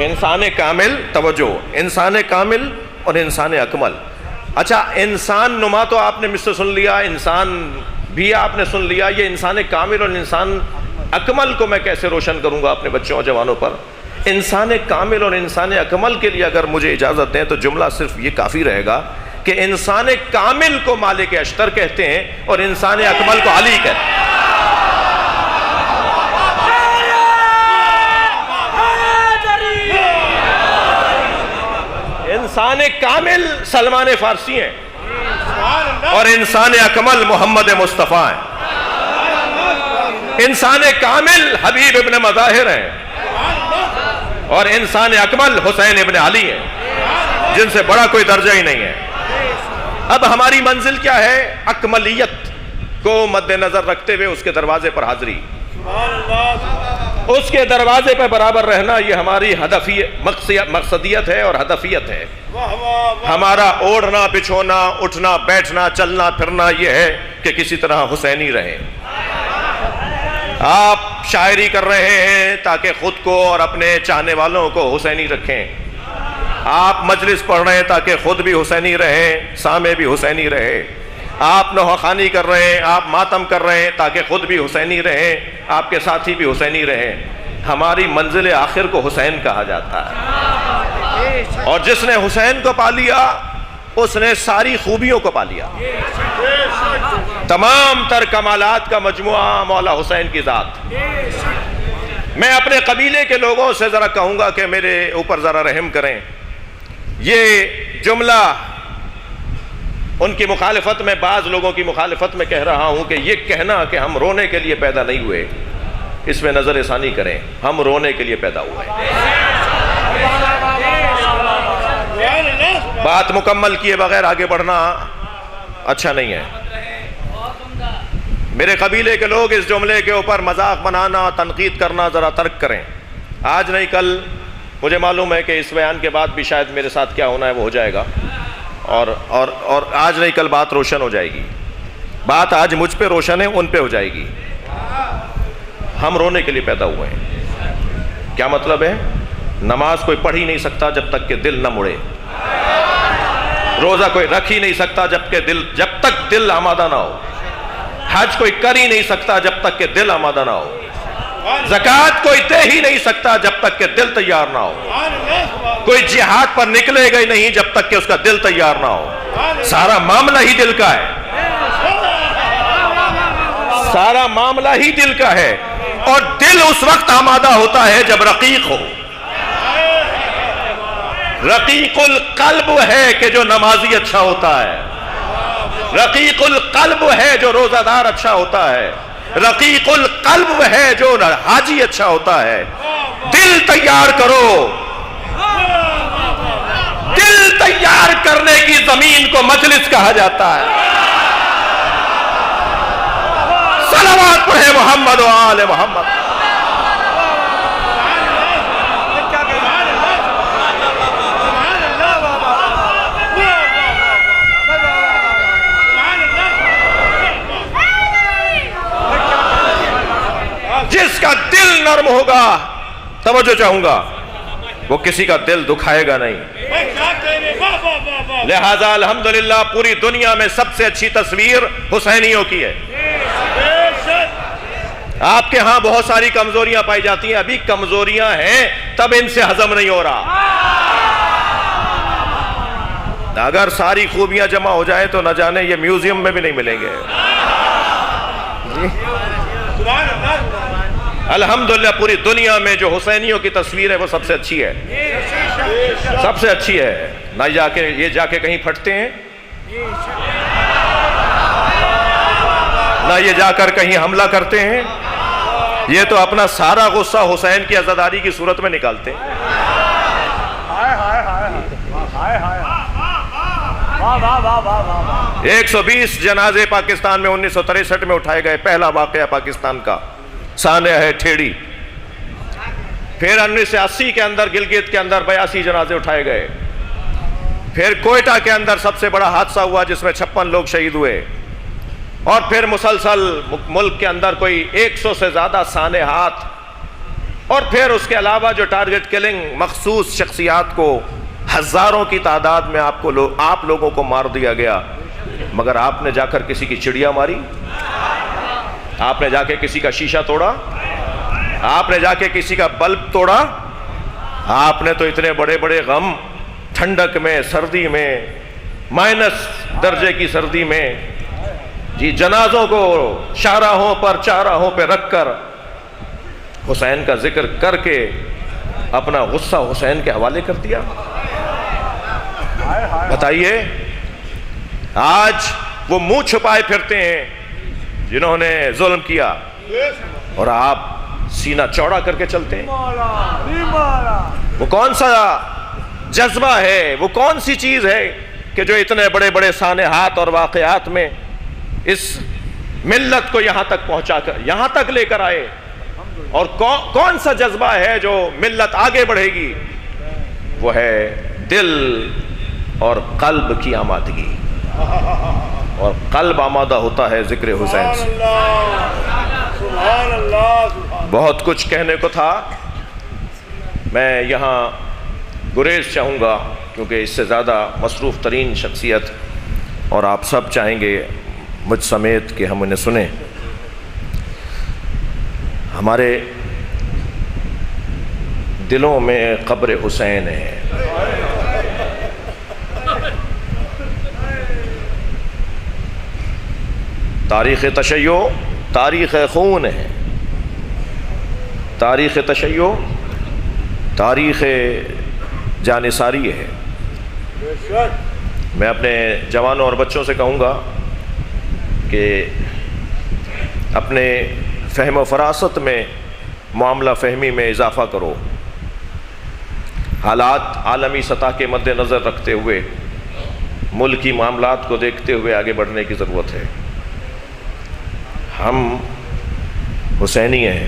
انسان کامل، توجہ، انسان کامل اور انسان اکمل. اچھا انسان نما تو آپ نے مجھ سے سن لیا، انسان بھی آپ نے سن لیا. یہ انسان کامل اور انسان اکمل کو میں کیسے روشن کروں گا اپنے بچوں اور جوانوں پر؟ انسان کامل اور انسان اکمل کے لیے اگر مجھے اجازت دیں تو جملہ صرف یہ کافی رہے گا کہ انسان کامل کو مالک اشتر کہتے ہیں اور انسان اکمل کو علی کہتے ہیں. انسان کامل سلمان فارسی ہیں اور انسان اکمل محمد مصطفیٰ ہیں. انسان کامل حبیب ابن مظاہر ہیں اور انسان اکمل حسین ابن علی ہیں، جن سے بڑا کوئی درجہ ہی نہیں ہے۔ اب ہماری منزل کیا ہے؟ اکملیت کو مد نظر رکھتے ہوئے اس کے دروازے پر حاضری، اس کے دروازے پر برابر رہنا، یہ ہماری مقصدیت ہے اور ہدفیت ہے۔ ہمارا اوڑھنا بچھونا اٹھنا بیٹھنا چلنا پھرنا یہ ہے کہ کسی طرح حسینی رہیں۔ آپ شاعری کر رہے ہیں تاکہ خود کو اور اپنے چاہنے والوں کو حسینی رکھیں، آپ مجلس پڑھ رہے ہیں تاکہ خود بھی حسینی رہیں، سامع بھی حسینی رہے، آپ نوحہ خوانی کر رہے ہیں، آپ ماتم کر رہے ہیں تاکہ خود بھی حسینی رہیں، آپ کے ساتھی بھی حسینی رہیں۔ ہماری منزل آخر کو حسین کہا جاتا ہے، اور جس نے حسین کو پا لیا اس نے ساری خوبیوں کو پا لیا، تمام تر کمالات کا مجموعہ مولا حسین کی ذات۔ میں اپنے قبیلے کے لوگوں سے ذرا کہوں گا کہ میرے اوپر ذرا رحم کریں، یہ جملہ ان کی مخالفت میں، بعض لوگوں کی مخالفت میں کہہ رہا ہوں کہ یہ کہنا کہ ہم رونے کے لیے پیدا نہیں ہوئے، اس میں نظر ثانی کریں، ہم رونے کے لیے پیدا ہوئے۔ بات مکمل کیے بغیر آگے بڑھنا اچھا نہیں ہے۔ میرے قبیلے کے لوگ اس جملے کے اوپر مذاق بنانا تنقید کرنا ذرا ترک کریں۔ آج نہیں کل مجھے معلوم ہے کہ اس بیان کے بعد بھی شاید میرے ساتھ کیا ہونا ہے وہ ہو جائے گا، اور آج نہیں کل بات روشن ہو جائے گی، بات آج مجھ پہ روشن ہے ان پہ ہو جائے گی۔ ہم رونے کے لیے پیدا ہوئے ہیں۔ کیا مطلب ہے؟ نماز کوئی پڑھ ہی نہیں سکتا جب تک کہ دل نہ مڑے، روزہ کوئی رکھ ہی نہیں سکتا جب تک دل آمادہ نہ ہو، حج کوئی کر ہی نہیں سکتا جب تک کہ دل آمادہ نہ ہو، زکوٰۃ کوئی دے ہی نہیں سکتا جب تک کہ دل تیار نہ ہو، کوئی جہاد پر نکلے گا ہی نہیں جب تک کہ اس کا دل تیار نہ ہو۔ سارا معاملہ ہی دل کا ہے، سارا معاملہ ہی دل کا ہے، اور دل اس وقت آمادہ ہوتا ہے جب رقیق ہو۔ رقیق القلب ہے کہ جو نمازی اچھا ہوتا ہے، رقیق القلب ہے جو روزہ دار اچھا ہوتا ہے، رقیق القلب ہے جو حاجی اچھا ہوتا ہے۔ دل تیار کرو، دل تیار کرنے کی زمین کو مجلس کہا جاتا ہے۔ صلوات پڑھے محمد و آل محمد۔ جس کا دل نرم ہوگا، توجہ چاہوں گا، وہ کسی کا دل دکھائے گا نہیں۔ لہذا الحمدللہ پوری دنیا میں سب سے اچھی تصویر حسینیوں کی ہے۔ آپ کے ہاں بہت ساری کمزوریاں پائی جاتی ہیں، ابھی کمزوریاں ہیں تب ان سے ہضم نہیں ہو رہا۔ اگر ساری خوبیاں جمع ہو جائیں تو نہ جانے یہ میوزیم میں بھی نہیں ملیں گے۔ الحمدللہ پوری دنیا میں جو حسینیوں کی تصویر ہے وہ سب سے اچھی ہے، سب سے اچھی ہے۔ نہ یہ جا کے کہیں پھٹتے ہیں، نہ یہ جا کر کہیں حملہ کرتے ہیں، یہ تو اپنا سارا غصہ حسین کی عزاداری کی صورت میں نکالتے ہیں۔ 120 جنازے پاکستان میں 1963 میں اٹھائے گئے، پہلا واقعہ پاکستان کا سانحہ ہے ٹھیڑی۔ پھر 1980 کے اندر گلگت کے اندر 82 جنازے اٹھائے گئے۔ پھر کوئٹہ کے اندر سب سے بڑا حادثہ ہوا جس میں 56 لوگ شہید ہوئے، اور پھر مسلسل ملک کے اندر کوئی 100 سے زیادہ سانحات، اور پھر اس کے علاوہ جو ٹارگٹ کلنگ مخصوص شخصیات کو ہزاروں کی تعداد میں آپ لوگوں کو مار دیا گیا۔ مگر آپ نے جا کر کسی کی چڑیا ماری؟ آپ نے جا کے کسی کا شیشہ توڑا؟ آپ نے جا کے کسی کا بلب توڑا؟ آپ نے تو اتنے بڑے بڑے غم ٹھنڈک میں، سردی میں، مائنس درجے کی سردی میں، جی جنازوں کو شاہراہوں پر چاراہوں پہ رکھ کر حسین کا ذکر کر کے اپنا غصہ حسین کے حوالے کر دیا۔ بتائیے، آج وہ منہ چھپائے پھرتے ہیں جنہوں نے ظلم کیا، اور آپ سینہ چوڑا کر کے چلتے ہیں؟ وہ کون سا جذبہ ہے، وہ کون سی چیز ہے کہ جو اتنے بڑے بڑے سانحات اور واقعات میں اس ملت کو یہاں تک پہنچا کر یہاں تک لے کر آئے؟ اور کون سا جذبہ ہے جو ملت آگے بڑھے گی؟ وہ ہے دل اور قلب کی آمادگی، اور قلب آمادہ ہوتا ہے ذکر حسین سے۔ بہت کچھ کہنے کو تھا، میں یہاں گریز چاہوں گا کیونکہ اس سے زیادہ مصروف ترین شخصیت، اور آپ سب چاہیں گے مجھ سمیت کہ ہم انہیں سنیں۔ ہمارے دلوں میں قبر حسین ہے، تاریخ تشیع تاریخ خون ہے، تاریخ تشیع تاریخ جانثاری ہے۔ میں اپنے جوانوں اور بچوں سے کہوں گا کہ اپنے فہم و فراست میں، معاملہ فہمی میں اضافہ کرو، حالات عالمی سطح کے مد نظر رکھتے ہوئے، ملکی معاملات کو دیکھتے ہوئے آگے بڑھنے کی ضرورت ہے۔ ہم حسینی ہیں،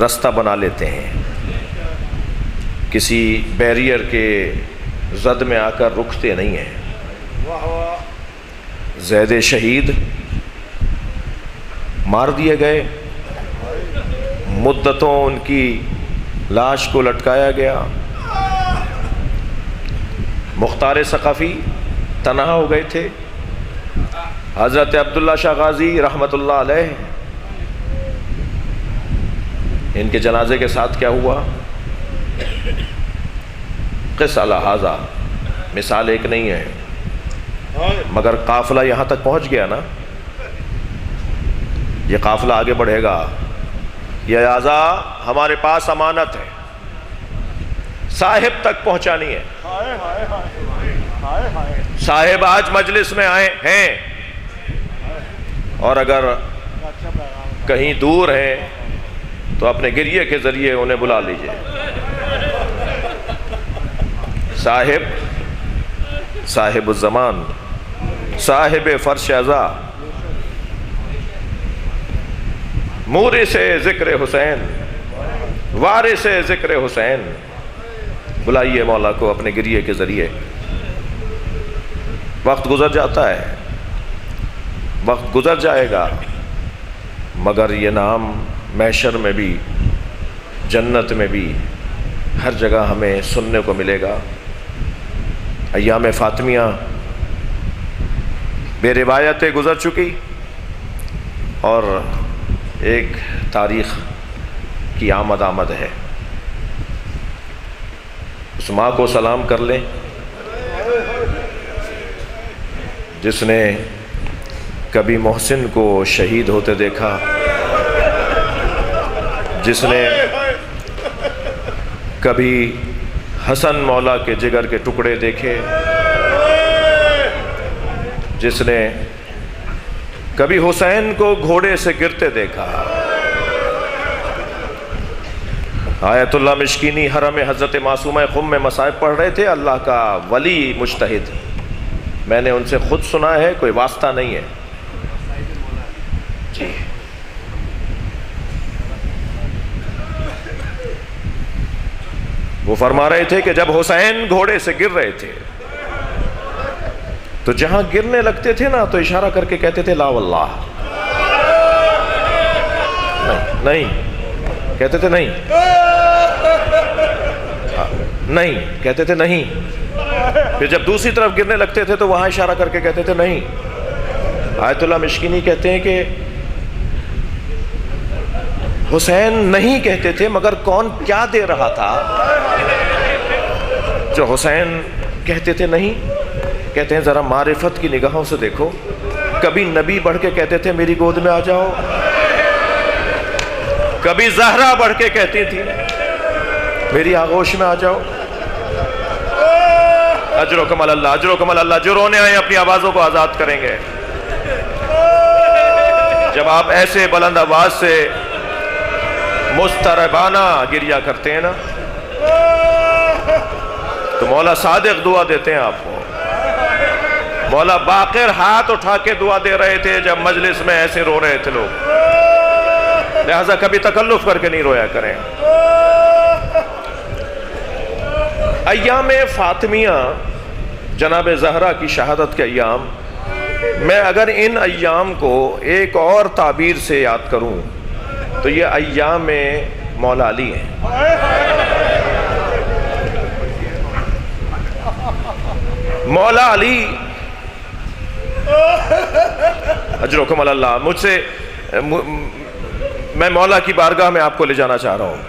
رستہ بنا لیتے ہیں، کسی بیریئر کے زد میں آ کر رکتے نہیں ہیں۔ زید شہید مار دیے گئے، مدتوں ان کی لاش کو لٹکایا گیا، مختار ثقفی تنہا ہو گئے تھے، حضرت عبداللہ شاہ غازی رحمۃ اللہ علیہ، ان کے جنازے کے ساتھ کیا ہوا؟ قس علی ھذا، مثال ایک نہیں ہے، مگر قافلہ یہاں تک پہنچ گیا نا، یہ قافلہ آگے بڑھے گا۔ یہ اعضاء ہمارے پاس امانت ہے، صاحب تک پہنچانی ہے۔ صاحب آج مجلس میں آئے ہیں، اور اگر کہیں دور ہیں تو اپنے گریے کے ذریعے انہیں بلا لیجئے۔ صاحب الزمان، صاحب فرش عزا، مورث ذکر حسین، وارث ذکر حسین، بلائیے مولا کو اپنے گریے کے ذریعے۔ وقت گزر جاتا ہے، وقت گزر جائے گا، مگر یہ نام محشر میں بھی، جنت میں بھی، ہر جگہ ہمیں سننے کو ملے گا۔ ایام فاطمیہ بے روایتیں گزر چکی، اور ایک تاریخ کی آمد ہے۔ اس ماں کو سلام کر لیں جس نے کبھی محسن کو شہید ہوتے دیکھا، جس نے کبھی حسن مولا کے جگر کے ٹکڑے دیکھے، جس نے کبھی حسین کو گھوڑے سے گرتے دیکھا۔ آیت اللہ مشکینی حرم حضرت معصومہ خم میں مصائب پڑھ رہے تھے، اللہ کا ولی مجتہد، میں نے ان سے خود سنا ہے، کوئی واسطہ نہیں ہے جی۔ وہ فرما رہے تھے کہ جب حسین گھوڑے سے گر رہے تھے تو جہاں گرنے لگتے تھے نا تو اشارہ کر کے کہتے تھے لا واللہ، نہیں کہتے تھے، نہیں کہتے تھے، نہیں۔ پھر جب دوسری طرف گرنے لگتے تھے تو وہاں اشارہ کر کے کہتے تھے نہیں۔ آیت اللہ مشکینی کہتے ہیں کہ حسین نہیں کہتے تھے، مگر کون کیا دے رہا تھا جو حسین کہتے تھے نہیں؟ کہتے ہیں ذرا معرفت کی نگاہوں سے دیکھو، کبھی نبی بڑھ کے کہتے تھے میری گود میں آ جاؤ، کبھی زہرا بڑھ کے کہتی تھی میری آغوش میں آ جاؤ۔ اجرکم اللہ، اجرکم اللہ۔ جو رونے آئے اپنی آوازوں کو آزاد کریں گے۔ جب آپ ایسے بلند آواز سے مستربانہ گریہ کرتے ہیں نا تو مولا صادق دعا دیتے ہیں آپ کو. مولا باقر ہاتھ اٹھا کے دعا دے رہے تھے جب مجلس میں ایسے رو رہے تھے لوگ. لہذا کبھی تکلف کر کے نہیں رویا کریں. ایام فاطمیہ جناب زہرا کی شہادت کے ایام، میں اگر ان ایام کو ایک اور تعبیر سے یاد کروں تو یہ ایام مولا علی ہیں. مولا علی اجرکم اللہ. مجھ سے میں مولا کی بارگاہ میں آپ کو لے جانا چاہ رہا ہوں.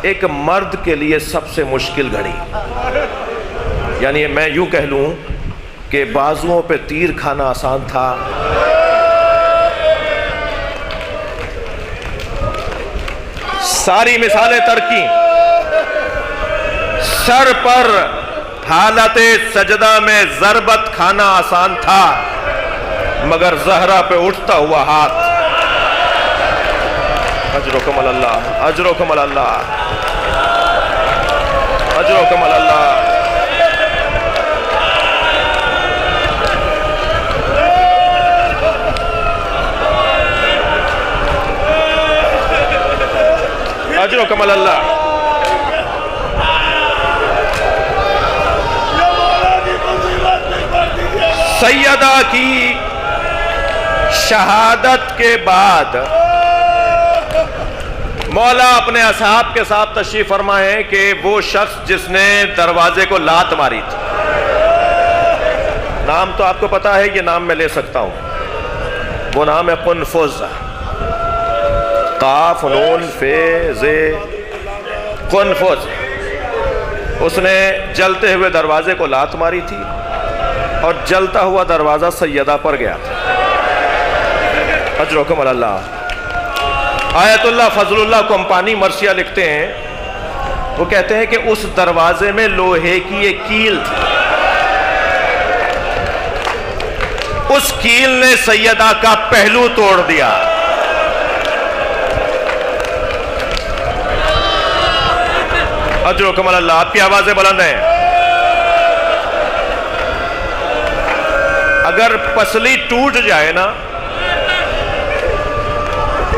ایک مرد کے لیے سب سے مشکل گھڑی، یعنی میں یوں کہہ لوں کہ بازوؤں پہ تیر کھانا آسان تھا، ساری مثالیں ترکی، سر پر حالت سجدہ میں ضربت کھانا آسان تھا، مگر زہرا پہ اٹھتا ہوا ہاتھ. اجرکم اللہ، اجرکم اللہ، اجرکم اللہ. اجرکم اللہ. سیدہ کی شہادت کے بعد مولا اپنے اصحاب کے ساتھ تشریف فرما ہے کہ وہ شخص جس نے دروازے کو لات ماری تھی، نام تو آپ کو پتا ہے، یہ نام میں لے سکتا ہوں، وہ نام ہے قنفذ، قاف نون فے زے، قنفذ. اس نے جلتے ہوئے دروازے کو لات ماری تھی اور جلتا ہوا دروازہ سیدہ پر گیا تھا. اجرکم اللہ. آیت اللہ فضل اللہ کمپانی مرثیہ لکھتے ہیں، وہ کہتے ہیں کہ اس دروازے میں لوہے کی ایک کیل تھی، اس کیل نے سیدہ کا پہلو توڑ دیا. اجرکم اللہ. آپ کی آوازیں بلند ہیں. اگر پسلی ٹوٹ جائے نا،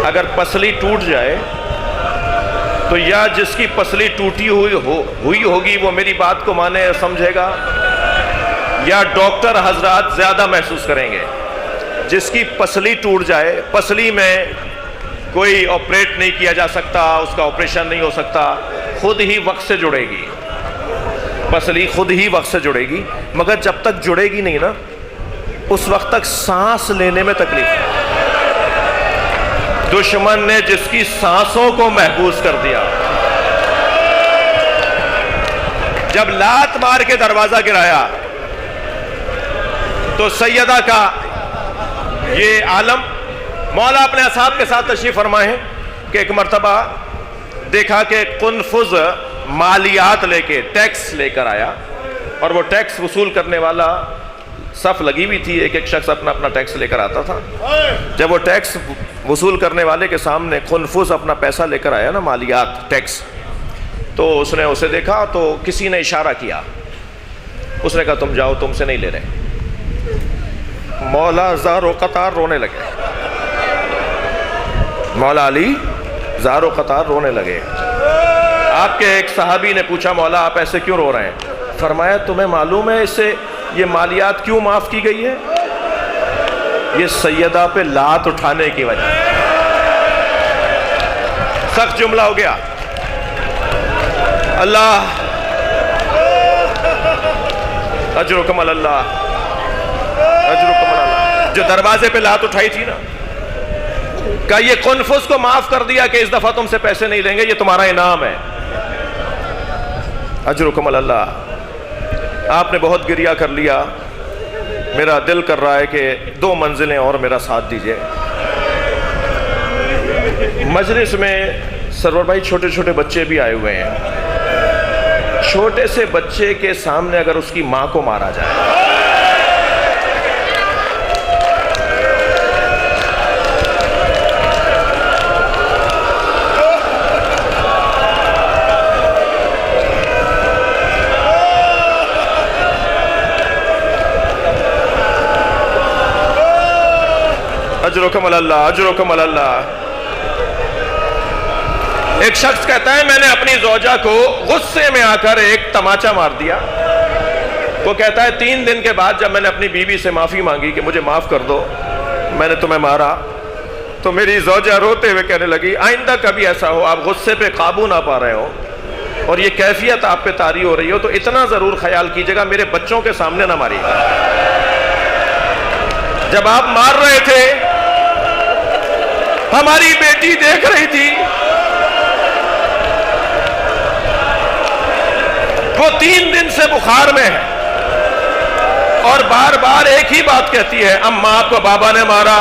اگر پسلی ٹوٹ جائے تو یا جس کی پسلی ٹوٹی ہوئی ہوگی وہ میری بات کو مانے سمجھے گا، یا ڈاکٹر حضرات زیادہ محسوس کریں گے. جس کی پسلی ٹوٹ جائے، پسلی میں کوئی آپریٹ نہیں کیا جا سکتا، اس کا آپریشن نہیں ہو سکتا، خود ہی وقت سے جڑے گی. پسلی خود ہی وقت سے جڑے گی، مگر جب تک جڑے گی نہیں نا اس وقت تک سانس لینے میں تکلیف ہے. دشمن نے جس کی سانسوں کو محفوظ کر دیا، جب لات مار کے دروازہ گرایا تو سیدہ کا یہ عالم. مولا اپنے اصحاب کے ساتھ تشریف فرمائے ہیں کہ ایک مرتبہ دیکھا کہ قنفذ مالیات لے کے، ٹیکس لے کر آیا، اور وہ ٹیکس وصول کرنے والا صف لگی ہوئی تھی، ایک ایک شخص اپنا اپنا ٹیکس لے کر آتا تھا. جب وہ ٹیکس وصول کرنے والے کے سامنے قنفذ اپنا پیسہ لے کر آیا نا، مالیات، ٹیکس، تو اس نے اسے دیکھا تو کسی نے اشارہ کیا. اس نے کہا تم جاؤ، تم سے نہیں لے رہے. مولا زار و قطار رونے لگے. مولا علی زار و قطار رونے لگے. آپ کے ایک صحابی نے پوچھا مولا آپ ایسے کیوں رو رہے ہیں؟ فرمایا تمہیں معلوم ہے اس سے یہ مالیات کیوں معاف کی گئی ہے؟ یہ سیدہ پہ لات اٹھانے کی وجہ. سخت جملہ ہو گیا. اللہ اجرکم اللہ، اجرکم اللہ. جو دروازے پہ لات اٹھائی تھی نا، کہا یہ قنفذ کو معاف کر دیا کہ اس دفعہ تم سے پیسے نہیں لیں گے، یہ تمہارا انعام ہے. اجرکم اللہ. آپ نے بہت گریہ کر لیا. میرا دل کر رہا ہے کہ 2 منزلیں اور میرا ساتھ دیجئے. مجلس میں سرور بھائی چھوٹے چھوٹے بچے بھی آئے ہوئے ہیں. چھوٹے سے بچے کے سامنے اگر اس کی ماں کو مارا جائے، اجرکم اللہ اجرکم اللہ۔ ایک شخص کہتا ہے میں نے اپنی زوجہ کو غصے میں آ کر ایک تماچا مار دیا۔ وہ کہتا ہے 3 دن کے بعد جب میں نے اپنی بیوی سے معافی مانگی کہ مجھے معاف کر دو، میں نے تمہیں مارا، تو میری زوجہ روتے ہوئے کہنے لگی آئندہ کبھی ایسا ہو آپ غصے پہ قابو نہ پا رہے ہو اور یہ کیفیت آپ پہ طاری ہو رہی ہو تو اتنا ضرور خیال کیجئے گا میرے بچوں کے سامنے نہ ماریے گا۔ جب آپ مار رہے تھے ہماری بیٹی دیکھ رہی تھی، وہ 3 دن سے بخار میں ہے اور بار بار ایک ہی بات کہتی ہے اماں آپ کو بابا نے مارا۔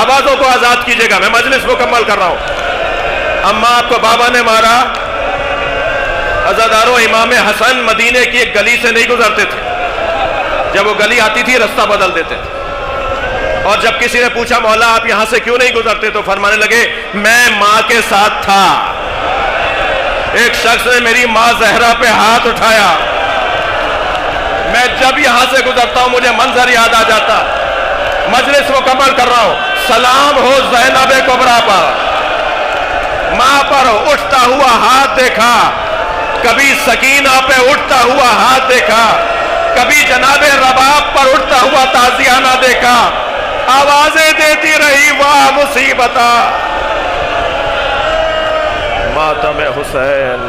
آوازوں کو آزاد کیجئے گا، میں مجلس مکمل کر رہا ہوں۔ اماں آپ کو بابا نے مارا۔ عزاداروں، امام حسن مدینے کی ایک گلی سے نہیں گزرتے تھے، جب وہ گلی آتی تھی رستہ بدل دیتے تھے، اور جب کسی نے پوچھا مولا آپ یہاں سے کیوں نہیں گزرتے تو فرمانے لگے میں ماں کے ساتھ تھا۔ ایک شخص نے میری ماں زہرا پہ ہاتھ اٹھایا، میں جب یہاں سے گزرتا ہوں مجھے منظر یاد آ جاتا۔ مجلس مکمل کر رہا ہوں۔ سلام ہو زینب کبریٰ پر، ماں پر اٹھتا ہوا ہاتھ دیکھا، کبھی سکینہ پہ اٹھتا ہوا ہاتھ دیکھا، کبھی جناب رباب پر اٹھتا ہوا تازیانہ دیکھا، آوازیں دیتی رہی واہ مصیبتہ ماتم حسین۔